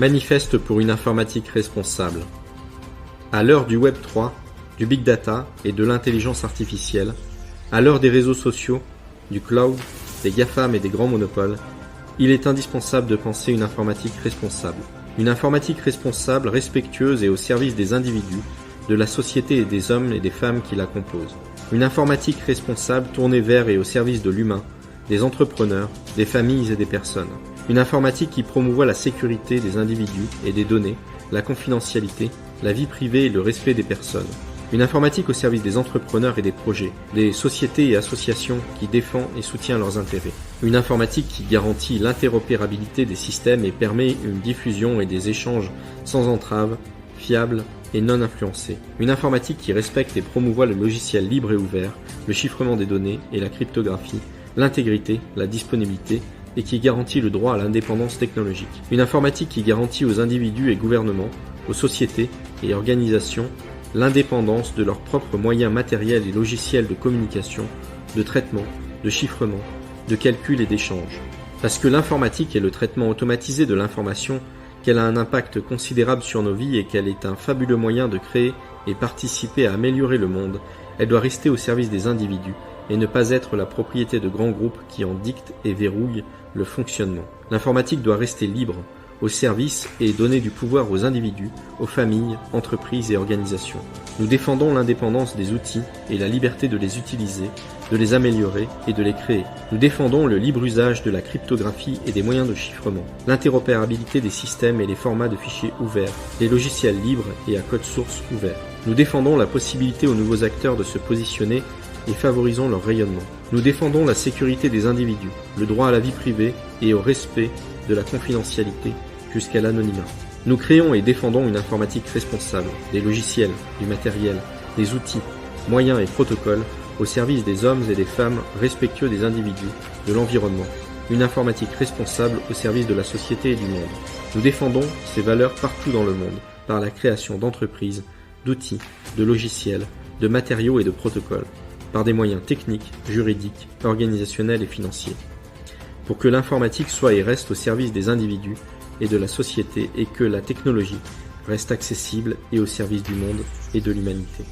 Manifeste pour une informatique responsable. À l'heure du Web 3, du Big Data et de l'intelligence artificielle, à l'heure des réseaux sociaux, du cloud, des GAFAM et des grands monopoles, il est indispensable de penser une informatique responsable. Une informatique responsable, respectueuse et au service des individus, de la société et des hommes et des femmes qui la composent. Une informatique responsable tournée vers et au service de l'humain, des entrepreneurs, des familles et des personnes. Une informatique qui promouvoit la sécurité des individus et des données, la confidentialité, la vie privée et le respect des personnes. Une informatique au service des entrepreneurs et des projets, des sociétés et associations qui défend et soutient leurs intérêts. Une informatique qui garantit l'interopérabilité des systèmes et permet une diffusion et des échanges sans entrave, fiables et non influencés. Une informatique qui respecte et promouvoit le logiciel libre et ouvert, le chiffrement des données et la cryptographie, l'intégrité, la disponibilité et qui garantit le droit à l'indépendance technologique. Une informatique qui garantit aux individus et gouvernements, aux sociétés et organisations l'indépendance de leurs propres moyens matériels et logiciels de communication, de traitement, de chiffrement, de calcul et d'échange. Parce que l'informatique est le traitement automatisé de l'information, qu'elle a un impact considérable sur nos vies et qu'elle est un fabuleux moyen de créer et participer à améliorer le monde, elle doit rester au service des individus et ne pas être la propriété de grands groupes qui en dictent et verrouillent le fonctionnement. L'informatique doit rester libre, au service et donner du pouvoir aux individus, aux familles, entreprises et organisations. Nous défendons l'indépendance des outils et la liberté de les utiliser, de les améliorer et de les créer. Nous défendons le libre usage de la cryptographie et des moyens de chiffrement, l'interopérabilité des systèmes et les formats de fichiers ouverts, les logiciels libres et à code source ouvert. Nous défendons la possibilité aux nouveaux acteurs de se positionner et favorisons leur rayonnement. Nous défendons la sécurité des individus, le droit à la vie privée et au respect de la confidentialité jusqu'à l'anonymat. Nous créons et défendons une informatique responsable, des logiciels, du matériel, des outils, moyens et protocoles au service des hommes et des femmes respectueux des individus, de l'environnement, une informatique responsable au service de la société et du monde. Nous défendons ces valeurs partout dans le monde par la création d'entreprises, d'outils, de logiciels, de matériaux et de protocoles, par des moyens techniques, juridiques, organisationnels et financiers, pour que l'informatique soit et reste au service des individus et de la société et que la technologie reste accessible et au service du monde et de l'humanité.